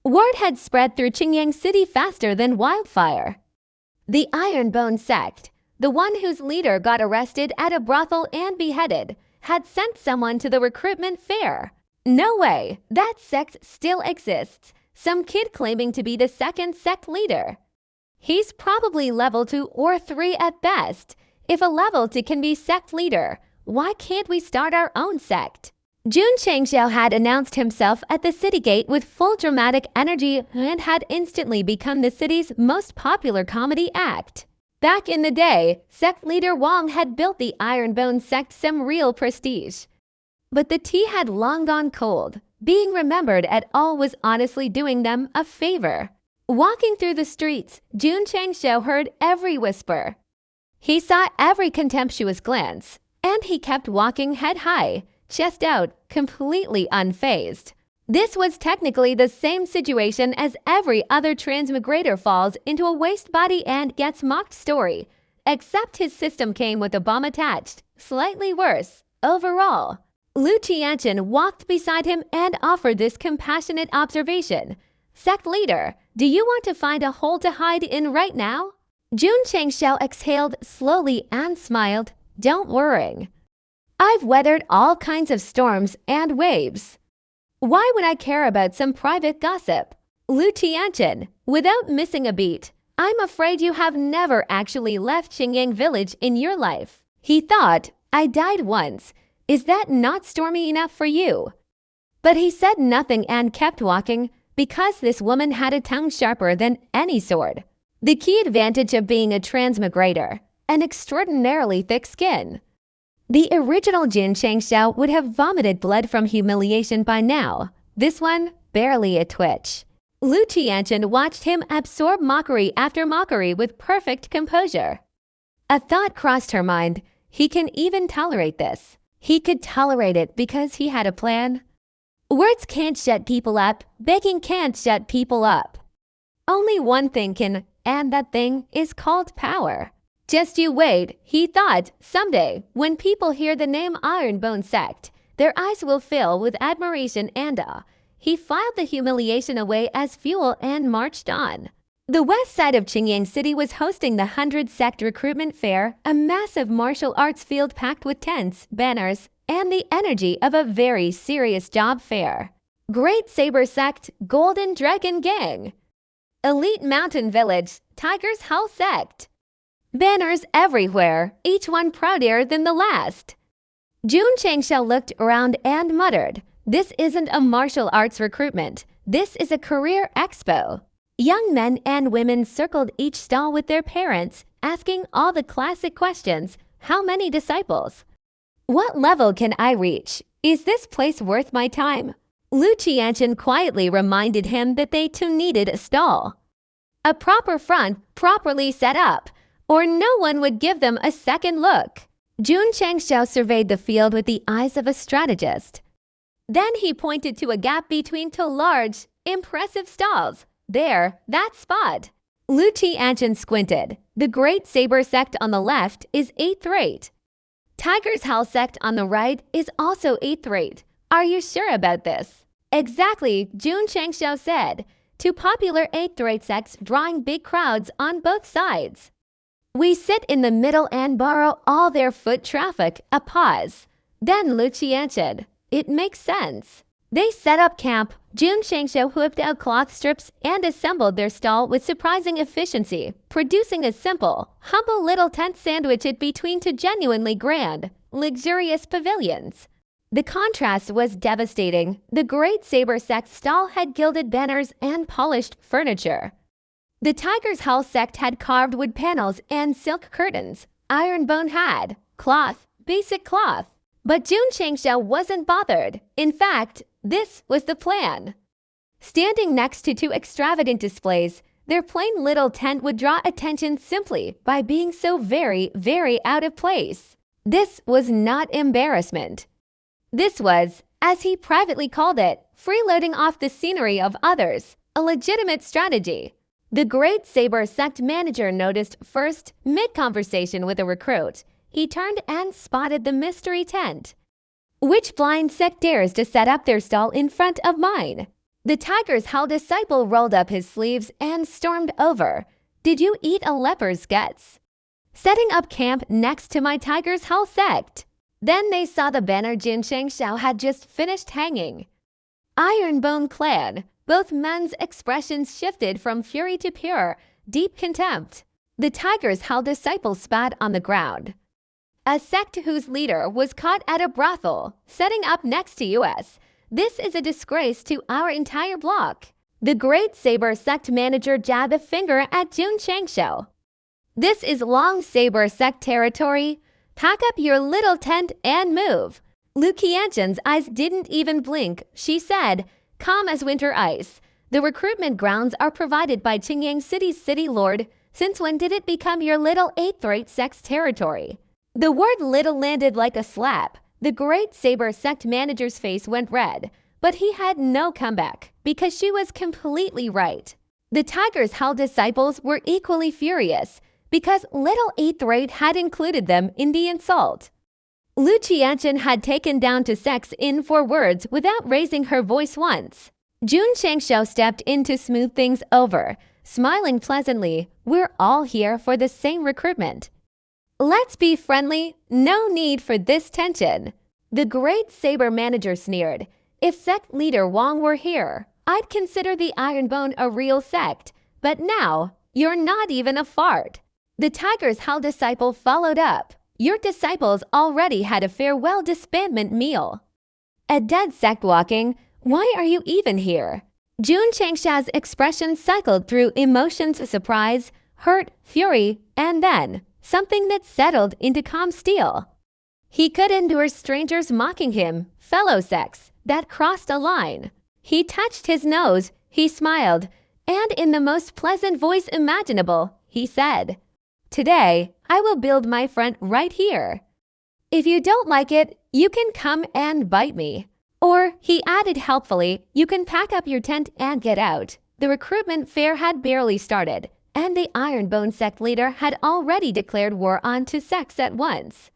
Word had spread through Qingyang City faster than wildfire. The Ironbone sect, the one whose leader got arrested at a brothel and beheaded, had sent someone to the recruitment fair. No way, that sect still exists. Some kid claiming to be the second sect leader. He's probably level 2 or 3 at best. If a level 2 can be sect leader, why can't we start our own sect? Jun Changxiao had announced himself at the city gate with full dramatic energy and had instantly become the city's most popular comedy act. Back in the day, sect leader Wang had built the Ironbone sect some real prestige. But the tea had long gone cold. Being remembered at all was honestly doing them a favor. Walking through the streets, Jun Changxiao heard every whisper. He saw every contemptuous glance, and he kept walking head high, chest out, completely unfazed. This was technically the same situation as every other transmigrator falls into a waste body and gets mocked story, except his system came with a bomb attached, slightly worse, overall. Lu Tianchen walked beside him and offered this compassionate observation. Sect leader, do you want to find a hole to hide in right now? Jun Changxiao exhaled slowly and smiled, don't worry. I've weathered all kinds of storms and waves. Why would I care about some private gossip? Lu Tianchen, without missing a beat, I'm afraid you have never actually left Qingyang village in your life. He thought, I died once. Is that not stormy enough for you? But he said nothing and kept walking because this woman had a tongue sharper than any sword. The key advantage of being a transmigrator, an extraordinarily thick skin. The original Jun Changxiao would have vomited blood from humiliation by now. This one, barely a twitch. Lu Tianchen watched him absorb mockery after mockery with perfect composure. A thought crossed her mind. He can even tolerate this. He could tolerate it because he had a plan. Words can't shut people up. Begging can't shut people up. Only one thing can, and that thing is called power. Just you wait, he thought, someday, when people hear the name Ironbone sect, their eyes will fill with admiration and awe. He filed the humiliation away as fuel and marched on. The west side of Qingyang City was hosting the 100 Sect Recruitment Fair, a massive martial arts field packed with tents, banners, and the energy of a very serious job fair. Great Saber Sect, Golden Dragon Gang. Elite Mountain Village, Tiger's Hail Sect. Banners everywhere, each one prouder than the last. Jun Changxiao looked around and muttered, this isn't a martial arts recruitment, this is a career expo. Young men and women circled each stall with their parents, asking all the classic questions. How many disciples? What level can I reach? Is this place worth my time? Lu Tianchen quietly reminded him that they too needed a stall. A proper front, properly set up, or no one would give them a second look. Jun Changxiao surveyed the field with the eyes of a strategist. Then he pointed to a gap between two large, impressive stalls. There, that spot. Lu Tianchen squinted. The Great Saber Sect on the left is 8th rate. Tiger's Hail Sect on the right is also 8th rate. Are you sure about this? Exactly, Jun Changxiao said. Two popular 8th rate sects drawing big crowds on both sides. We sit in the middle and borrow all their foot traffic. A pause. Then Lu Tianchen. It makes sense. They set up camp. Jun Changxiao whipped out cloth strips and assembled their stall with surprising efficiency, producing a simple, humble little tent sandwiched between two genuinely grand, luxurious pavilions. The contrast was devastating. The Great Saber Sect stall had gilded banners and polished furniture. The Tiger's Hail Sect had carved wood panels and silk curtains. Ironbone had cloth, basic cloth. But Jun Changxiao wasn't bothered. In fact, this was the plan. Standing next to two extravagant displays, their plain little tent would draw attention simply by being so very, very out of place. This was not embarrassment. This was, as he privately called it, freeloading off the scenery of others, a legitimate strategy. The Great Saber Sect manager noticed first, mid-conversation with a recruit. He turned and spotted the mystery tent. Which blind sect dares to set up their stall in front of mine? The tiger's Hail disciple rolled up his sleeves and stormed over. Did you eat a leper's guts? Setting up camp next to my tiger's Hail sect. Then they saw the banner Jin Changshao had just finished hanging. Ironbone clan. Both men's expressions shifted from fury to pure, deep contempt. The tiger's Hail disciple spat on the ground. A sect whose leader was caught at a brothel, setting up next to us. This is a disgrace to our entire block. The Great Saber sect manager jabbed a finger at Jun Changshou. This is Long Saber sect territory. Pack up your little tent and move. Lu Qianzhen's eyes didn't even blink. She said, calm as winter ice. The recruitment grounds are provided by Qingyang City's city lord. Since when did it become your little 8th-rate sect's territory? The word little landed like a slap. The Great Saber sect manager's face went red, but he had no comeback because she was completely right. The tiger's Hail disciples were equally furious because little 8th-rate had included them in the insult. Lu Qianzhen had taken down to sex in 4 words without raising her voice once. Jun Changshou stepped in to smooth things over, smiling pleasantly. We're all here for the same recruitment. Let's be friendly. No need for this tension. The Great Saber manager sneered. If sect leader Wang were here, I'd consider the Ironbone a real sect. But now, you're not even a fart. The tiger's Hail disciple followed up. Your disciples already had a farewell disbandment meal. A dead sect walking. Why are you even here? Jun Changshou's expression cycled through emotions of surprise, hurt, fury, and then something that settled into calm steel. He could endure strangers mocking him, fellow sects, that crossed a line. He touched his nose, he smiled, and in the most pleasant voice imaginable, he said, today, I will build my front right here. If you don't like it, you can come and bite me. Or, he added helpfully, you can pack up your tent and get out. The recruitment fair had barely started, and the Ironbone sect leader had already declared war on 2 sects at once.